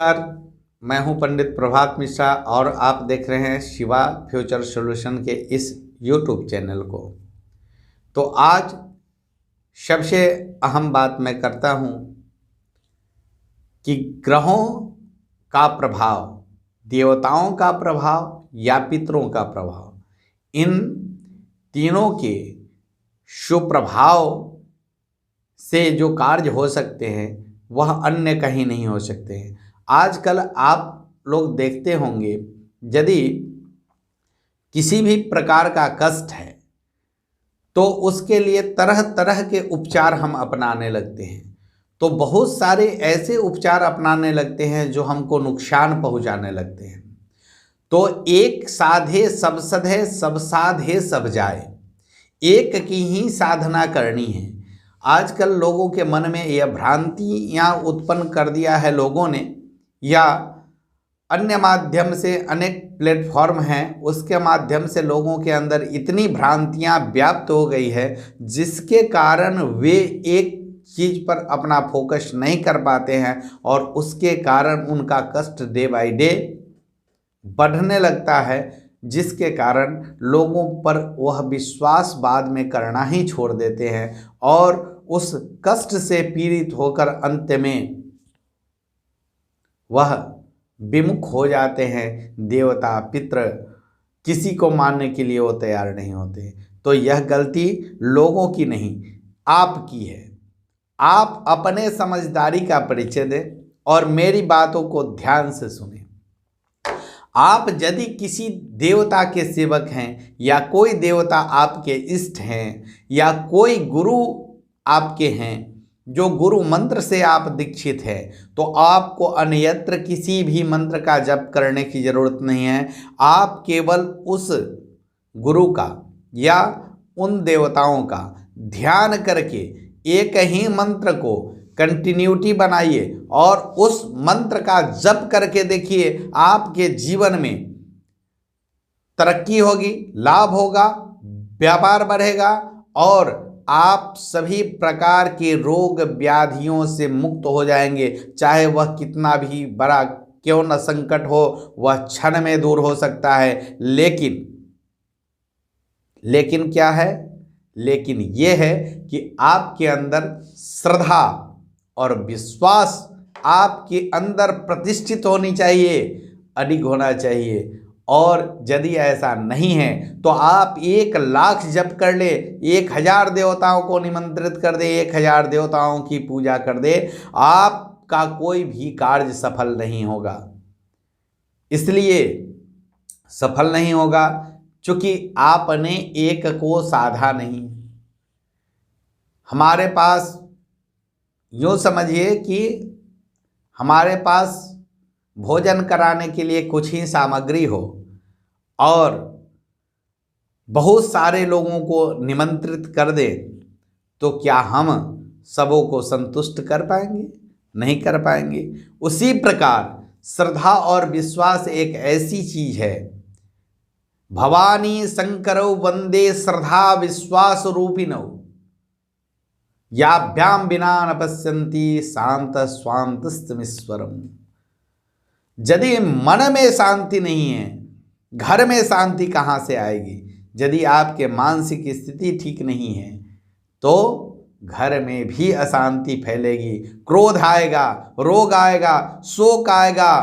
नमस्कार। मैं हूं पंडित प्रभात मिश्रा और आप देख रहे हैं शिवा फ्यूचर सॉल्यूशन के इस यूट्यूब चैनल को। तो आज सबसे अहम बात मैं करता हूं कि ग्रहों का प्रभाव, देवताओं का प्रभाव या पितरों का प्रभाव, इन तीनों के सुप्रभाव से जो कार्य हो सकते हैं वह अन्य कहीं नहीं हो सकते हैं। आजकल आप लोग देखते होंगे, यदि किसी भी प्रकार का कष्ट है तो उसके लिए तरह तरह के उपचार हम अपनाने लगते हैं। तो बहुत सारे ऐसे उपचार अपनाने लगते हैं जो हमको नुकसान पहुंचाने लगते हैं। तो एक साधे सब सधे, सब साधे सब जाए, एक की ही साधना करनी है। आजकल लोगों के मन में यह भ्रांतियाँ उत्पन्न कर दिया है लोगों ने, या अन्य माध्यम से अनेक प्लेटफॉर्म हैं उसके माध्यम से लोगों के अंदर इतनी भ्रांतियां व्याप्त हो गई है जिसके कारण वे एक चीज़ पर अपना फोकस नहीं कर पाते हैं और उसके कारण उनका कष्ट डे बाय डे बढ़ने लगता है, जिसके कारण लोगों पर वह विश्वास बाद में करना ही छोड़ देते हैं और उस कष्ट से पीड़ित होकर अंत में वह विमुख हो जाते हैं। देवता पितृ किसी को मानने के लिए वो तैयार नहीं होते। तो यह गलती लोगों की नहीं, आपकी है। आप अपने समझदारी का परिचय दें और मेरी बातों को ध्यान से सुनें। आप यदि किसी देवता के सेवक हैं या कोई देवता आपके इष्ट हैं या कोई गुरु आपके हैं जो गुरु मंत्र से आप दीक्षित है, तो आपको अन्यत्र किसी भी मंत्र का जप करने की जरूरत नहीं है। आप केवल उस गुरु का या उन देवताओं का ध्यान करके एक ही मंत्र को कंटिन्यूटी बनाइए और उस मंत्र का जप करके देखिए, आपके जीवन में तरक्की होगी, लाभ होगा, व्यापार बढ़ेगा और आप सभी प्रकार के रोग व्याधियों से मुक्त हो जाएंगे। चाहे वह कितना भी बड़ा क्यों न संकट हो, वह क्षण में दूर हो सकता है। लेकिन क्या है? लेकिन यह है कि आपके अंदर श्रद्धा और विश्वास आपके अंदर प्रतिष्ठित होनी चाहिए, अडिग होना चाहिए। और यदि ऐसा नहीं है तो आप 1,00,000 जप कर ले, 1,000 देवताओं को निमंत्रित कर दे, 1,000 देवताओं की पूजा कर दे, आपका कोई भी कार्य सफल नहीं होगा। इसलिए सफल नहीं होगा क्योंकि आपने एक को साधा नहीं। हमारे पास यूँ समझिए कि हमारे पास भोजन कराने के लिए कुछ ही सामग्री हो और बहुत सारे लोगों को निमंत्रित कर दे, तो क्या हम सबों को संतुष्ट कर पाएंगे? नहीं कर पाएंगे। उसी प्रकार श्रद्धा और विश्वास एक ऐसी चीज है। भवानी शंकरौ वंदे श्रद्धा विश्वास रूपिणौ, याभ्याम विना न पश्यन्ति शांत स्वांतस्तमीश्वरम। यदि मन में शांति नहीं है, घर में शांति कहाँ से आएगी? यदि आपके मानसिक स्थिति ठीक नहीं है तो घर में भी अशांति फैलेगी, क्रोध आएगा, रोग आएगा, शोक आएगा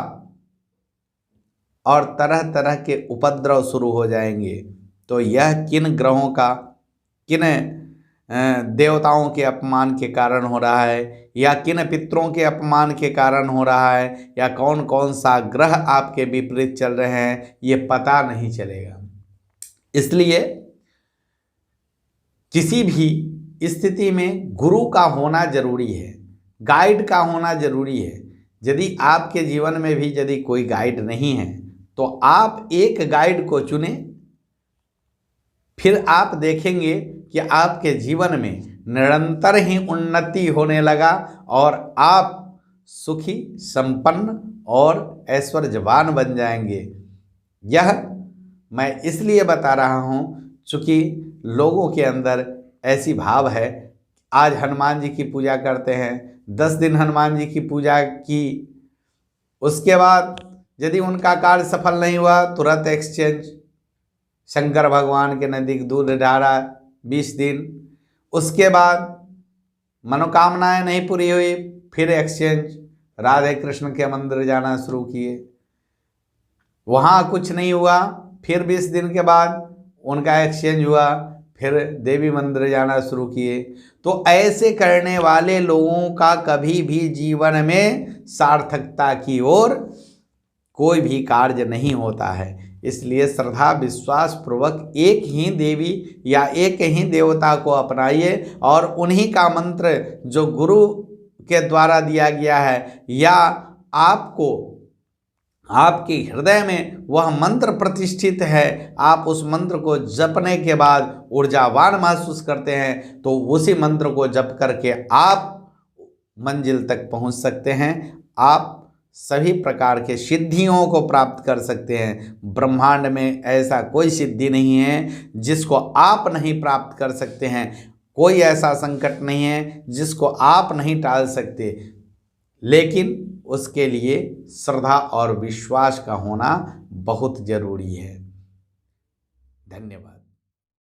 और तरह तरह के उपद्रव शुरू हो जाएंगे। तो यह किन ग्रहों का, किन देवताओं के अपमान के कारण हो रहा है या किन पितरों के अपमान के कारण हो रहा है या कौन कौन सा ग्रह आपके विपरीत चल रहे हैं, ये पता नहीं चलेगा। इसलिए किसी भी स्थिति में गुरु का होना जरूरी है, गाइड का होना जरूरी है। यदि आपके जीवन में भी यदि कोई गाइड नहीं है तो आप एक गाइड को चुनें, फिर आप देखेंगे कि आपके जीवन में निरंतर ही उन्नति होने लगा और आप सुखी, संपन्न और ऐश्वर्यवान बन जाएंगे। यह मैं इसलिए बता रहा हूँ क्योंकि लोगों के अंदर ऐसी भाव है। आज हनुमान जी की पूजा करते हैं, 10 दिन हनुमान जी की पूजा की उसके बाद यदि उनका कार्य सफल नहीं हुआ, तुरंत एक्सचेंज, शंकर भगवान के नज़दीक दूध डाला 20 दिन। उसके बाद मनोकामनाएं नहीं पूरी हुई, फिर एक्सचेंज, राधे कृष्ण के मंदिर जाना शुरू किए, वहाँ कुछ नहीं हुआ, फिर 20 दिन के बाद उनका एक्सचेंज हुआ, फिर देवी मंदिर जाना शुरू किए। तो ऐसे करने वाले लोगों का कभी भी जीवन में सार्थकता की ओर कोई भी कार्य नहीं होता है। इसलिए श्रद्धा विश्वास पूर्वक एक ही देवी या एक ही देवता को अपनाइए और उन्हीं का मंत्र जो गुरु के द्वारा दिया गया है या आपको आपके हृदय में वह मंत्र प्रतिष्ठित है, आप उस मंत्र को जपने के बाद ऊर्जावान महसूस करते हैं, तो उसी मंत्र को जप करके आप मंजिल तक पहुंच सकते हैं। आप सभी प्रकार के सिद्धियों को प्राप्त कर सकते हैं। ब्रह्मांड में ऐसा कोई सिद्धि नहीं है जिसको आप नहीं प्राप्त कर सकते हैं। कोई ऐसा संकट नहीं है जिसको आप नहीं टाल सकते, लेकिन उसके लिए श्रद्धा और विश्वास का होना बहुत जरूरी है। धन्यवाद।